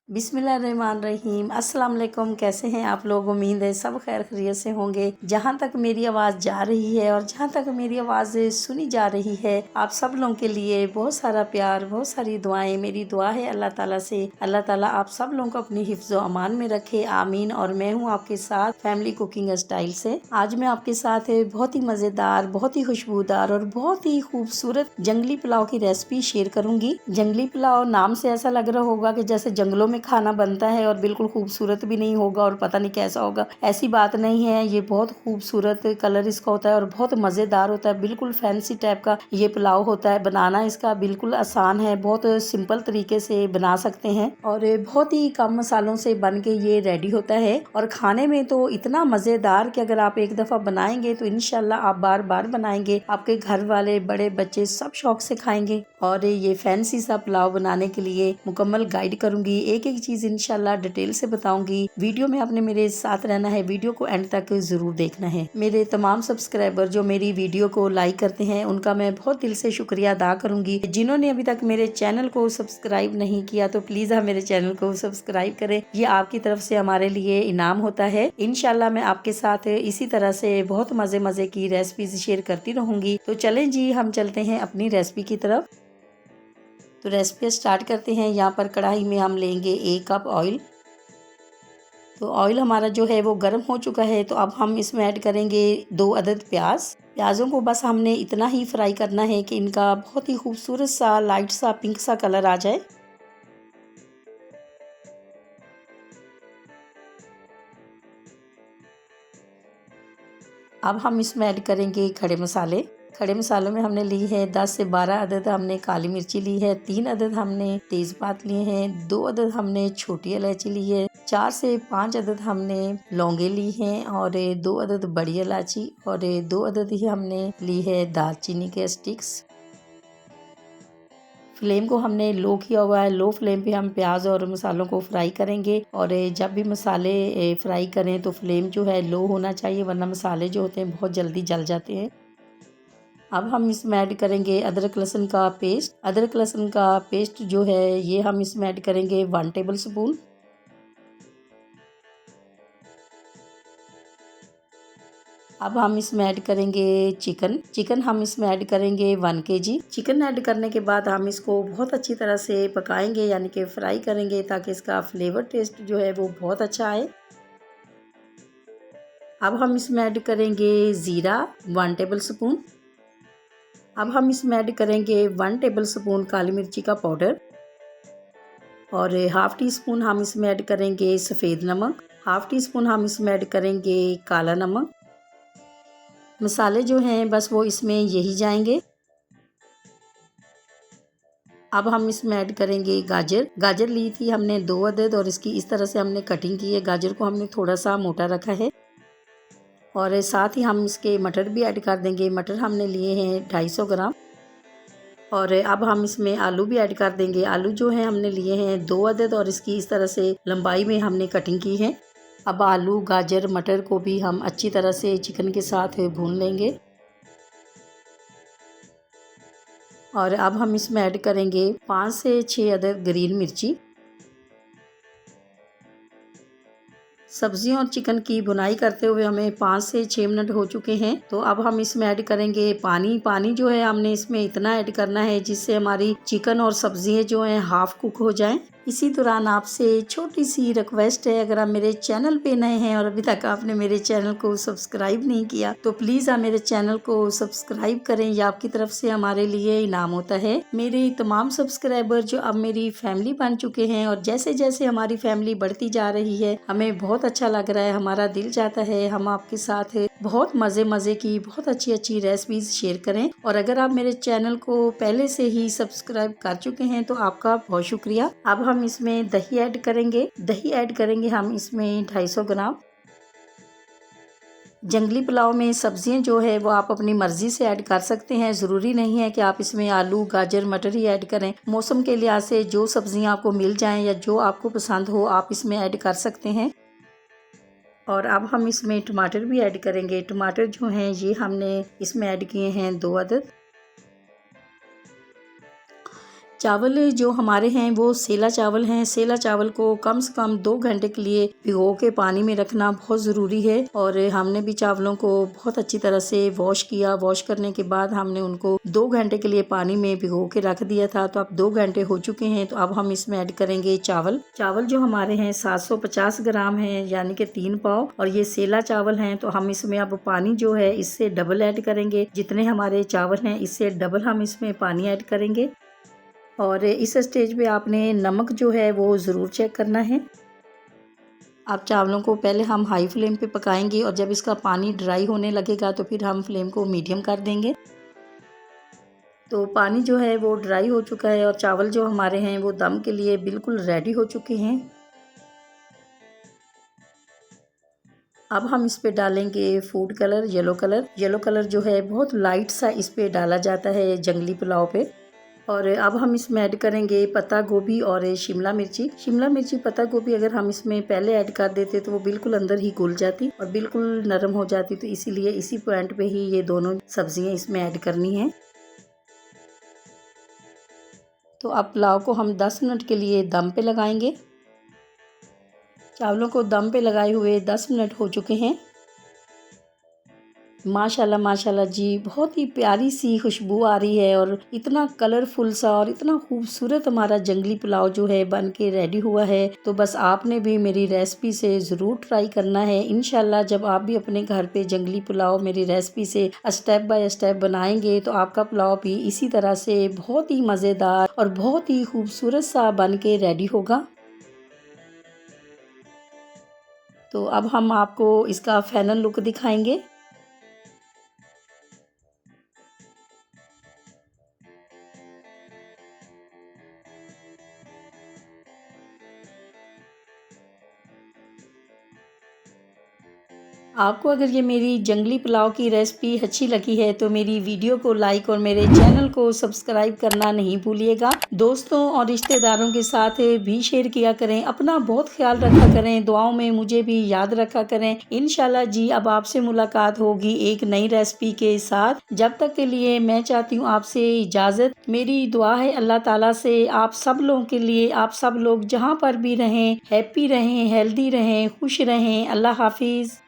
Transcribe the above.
बिस्मिल्लाहिर्रहमानिर्रहीम। अस्सलाम वालेकुम। कैसे हैं आप लोग? उम्मीद है सब खैर खैरियत से होंगे। जहाँ तक मेरी आवाज़ जा रही है और जहाँ तक मेरी आवाज़ सुनी जा रही है, आप सब लोगों के लिए बहुत सारा प्यार, बहुत सारी दुआएं। मेरी दुआ है अल्लाह ताला से, अल्लाह ताला आप सब लोगों को अपनी हिफ्ज़ व अमान में रखे, आमीन। और मैं हूँ आपके साथ फैमिली कुकिंग स्टाइल से। आज मैं आपके साथ बहुत ही मज़ेदार, बहुत ही खुशबूदार और बहुत ही खूबसूरत जंगली पुलाव की रेसिपी शेयर करूंगी। जंगली पुलाव नाम से ऐसा लग रहा होगा कि जैसे जंगलों में खाना बनता है और बिल्कुल खूबसूरत भी नहीं होगा और पता नहीं कैसा होगा। ऐसी बात नहीं है, ये बहुत खूबसूरत कलर इसका होता है और बहुत मज़ेदार होता है। बिल्कुल फैंसी टाइप का ये पुलाव होता है। बनाना इसका बिल्कुल आसान है, बहुत सिंपल तरीके से बना सकते हैं और बहुत ही कम मसालों से बन के ये रेडी होता है। और खाने में तो इतना मज़ेदार कि अगर आप एक दफ़ा बनाएंगे तो इंशाल्लाह आप बार बार बनाएंगे। आपके घर वाले, बड़े बच्चे सब शौक से खाएंगे। और ये फैंसी सा पुलाव बनाने के लिए मुकम्मल गाइड करूंगी, एक एक चीज़ इंशाल्लाह डिटेल से बताऊंगी। वीडियो में आपने मेरे साथ रहना है, वीडियो को एंड तक जरूर देखना है। मेरे तमाम सब्सक्राइबर जो मेरी वीडियो को लाइक करते हैं उनका मैं बहुत दिल से शुक्रिया अदा करूंगी। जिन्होंने अभी तक मेरे चैनल को सब्सक्राइब नहीं किया तो प्लीज आप मेरे चैनल को सब्सक्राइब करें। ये आपकी तरफ से हमारे लिए इनाम होता है। इंशाल्लाह मैं आपके साथ इसी तरह से बहुत मजे मजे की रेसिपीज शेयर करती रहूंगी। तो चलें जी, हम चलते हैं अपनी रेसिपी की तरफ। तो रेसिपी स्टार्ट करते हैं। यहाँ पर कढ़ाई में हम लेंगे 1 कप ऑयल। तो ऑयल हमारा जो है वो गर्म हो चुका है। तो अब हम इसमें ऐड करेंगे 2 अदद प्याज। प्याज़ों को बस हमने इतना ही फ्राई करना है कि इनका बहुत ही खूबसूरत सा लाइट सा पिंक सा कलर आ जाए। अब हम इसमें ऐड करेंगे खड़े मसाले। खड़े मसालों में हमने ली है 10 से 12 अदद हमने काली मिर्ची ली है, 3 अदद हमने तेज़पात लिए हैं, 2 अदद हमने छोटी इलायची ली है, 4 से 5 अदद हमने लौंगे ली हैं और 2 अदद बड़ी इलायची और 2 अदद ही हमने ली है दालचीनी के स्टिक्स। फ्लेम को हमने लो किया हुआ है। लो फ्लेम पे हम प्याज और मसालों को फ्राई करेंगे। और जब भी मसाले फ्राई करें तो फ्लेम जो है लो होना चाहिए, वरना मसाले जो होते हैं बहुत जल्दी जल जाते हैं। अब हम इसमें ऐड करेंगे अदरक लहसुन का पेस्ट। अदरक लहसुन का पेस्ट जो है ये हम इसमें ऐड करेंगे 1 टेबल स्पून। अब हम इसमें ऐड करेंगे चिकन हम इसमें ऐड करेंगे 1 kg। चिकन ऐड करने के बाद हम इसको बहुत अच्छी तरह से पकाएंगे, यानी कि फ्राई करेंगे ताकि इसका फ्लेवर टेस्ट जो है वो बहुत अच्छा आए। अब हम इसमें ऐड करेंगे ज़ीरा 1 टेबल स्पून। अब हम इसमें ऐड करेंगे 1 टेबल स्पून काली मिर्ची का पाउडर और हाफ टी स्पून हम इसमें ऐड करेंगे सफ़ेद नमक। हाफ टी स्पून हम इसमें ऐड करेंगे काला नमक। मसाले जो हैं बस वो इसमें यही जाएंगे। अब हम इसमें ऐड करेंगे गाजर ली थी हमने 2 अदद और इसकी इस तरह से हमने कटिंग की है। गाजर को हमने थोड़ा सा मोटा रखा है और साथ ही हम इसके मटर भी ऐड कर देंगे। मटर हमने लिए हैं 250 ग्राम और अब हम इसमें आलू भी ऐड कर देंगे। आलू जो है हमने लिए हैं 2 अदद और इसकी इस तरह से लंबाई में हमने कटिंग की है। अब आलू, गाजर, मटर को भी हम अच्छी तरह से चिकन के साथ भून लेंगे और अब हम इसमें ऐड करेंगे 5 से 6 अदद ग्रीन मिर्ची। सब्जियों और चिकन की भुनाई करते हुए हमें 5 से 6 मिनट हो चुके हैं। तो अब हम इसमें ऐड करेंगे पानी जो है हमने इसमें इतना ऐड करना है जिससे हमारी चिकन और सब्जियां जो हैं हाफ कुक हो जाएं। इसी दौरान आपसे छोटी सी रिक्वेस्ट है, अगर आप मेरे चैनल पे नए हैं और अभी तक आपने मेरे चैनल को सब्सक्राइब नहीं किया तो प्लीज आप मेरे चैनल को सब्सक्राइब करें। यह आपकी तरफ से हमारे लिए इनाम होता है। मेरे तमाम सब्सक्राइबर जो अब मेरी फैमिली बन चुके हैं और जैसे जैसे हमारी फैमिली बढ़ती जा रही है हमें बहुत अच्छा लग रहा है। हमारा दिल चाहता है हम आपके साथ बहुत मजे की बहुत अच्छी रेसिपीज शेयर करें। और अगर आप मेरे चैनल को पहले से ही सब्सक्राइब कर चुके हैं तो आपका बहुत शुक्रिया। अब हम इसमें दही ऐड करेंगे हम इसमें 250 ग्राम। जंगली पुलाव में सब्जियां जो है वो आप अपनी मर्जी से ऐड कर सकते हैं। ज़रूरी नहीं है कि आप इसमें आलू, गाजर, मटर ही ऐड करें। मौसम के लिहाज से जो सब्जियां आपको मिल जाएं या जो आपको पसंद हो आप इसमें ऐड कर सकते हैं। और अब हम इसमें टमाटर भी ऐड करेंगे। टमाटर जो हैं ये हमने इसमें ऐड किए हैं 2 अदद। चावल जो हमारे हैं वो सेला चावल हैं। सेला चावल को कम से कम 2 घंटे के लिए भिगो के पानी में रखना बहुत ज़रूरी है। और हमने भी चावलों को बहुत अच्छी तरह से वॉश किया। वॉश करने के बाद हमने उनको 2 घंटे के लिए पानी में भिगो के रख दिया था। तो अब 2 घंटे हो चुके हैं। तो अब हम इसमें ऐड करेंगे चावल। चावल जो हमारे हैं 750 ग्राम हैं, यानी कि 3 पाव। और ये सेला चावल हैं, तो हम इसमें अब पानी जो है इससे डबल ऐड करेंगे। जितने हमारे चावल हैं इससे डबल हम इसमें पानी ऐड करेंगे। और इस स्टेज पे आपने नमक जो है वो ज़रूर चेक करना है। अब चावलों को पहले हम हाई फ्लेम पे पकाएंगे और जब इसका पानी ड्राई होने लगेगा तो फिर हम फ्लेम को मीडियम कर देंगे। तो पानी जो है वो ड्राई हो चुका है और चावल जो हमारे हैं वो दम के लिए बिल्कुल रेडी हो चुके हैं। अब हम इस पे डालेंगे food colour, yellow colour. Yellow colour जो है बहुत लाइट सा इस पे डाला जाता है जंगली पुलाव पे। और अब हम इसमें ऐड करेंगे पत्ता गोभी और शिमला मिर्ची। शिमला मिर्ची, पत्ता गोभी अगर हम इसमें पहले ऐड कर देते तो वो बिल्कुल अंदर ही घुल जाती और बिल्कुल नरम हो जाती। तो इसीलिए इसी पॉइंट पे ही ये दोनों सब्जियां इसमें ऐड करनी है। तो अब पुलाव को हम 10 मिनट के लिए दम पे लगाएंगे। चावलों को दम पे लगाए हुए 10 मिनट हो चुके हैं। माशाल्लाह माशाल्लाह जी, बहुत ही प्यारी सी खुशबू आ रही है और इतना कलरफुल सा और इतना खूबसूरत हमारा जंगली पुलाव जो है बन के रेडी हुआ है। तो बस आपने भी मेरी रेसिपी से ज़रूर ट्राई करना है। इंशाल्लाह जब आप भी अपने घर पे जंगली पुलाव मेरी रेसिपी से स्टेप बाय स्टेप बनाएंगे तो आपका पुलाव भी इसी तरह से बहुत ही मज़ेदार और बहुत ही खूबसूरत सा बन के रेडी होगा। तो अब हम आपको इसका फाइनल लुक दिखाएंगे। आपको अगर ये मेरी जंगली पुलाव की रेसिपी अच्छी लगी है तो मेरी वीडियो को लाइक और मेरे चैनल को सब्सक्राइब करना नहीं भूलिएगा। दोस्तों और रिश्तेदारों के साथ भी शेयर किया करें। अपना बहुत ख्याल रखा करें। दुआओं में मुझे भी याद रखा करें। इंशाल्लाह जी अब आपसे मुलाकात होगी एक नई रेसिपी के साथ। जब तक के लिए मैं चाहती हूँ आपसे इजाज़त। मेरी दुआ है अल्लाह ताला से आप सब लोगों के लिए, आप सब लोग जहाँ पर भी रहें हैप्पी रहें, हेल्दी रहें, खुश रहें। अल्लाह हाफिज़।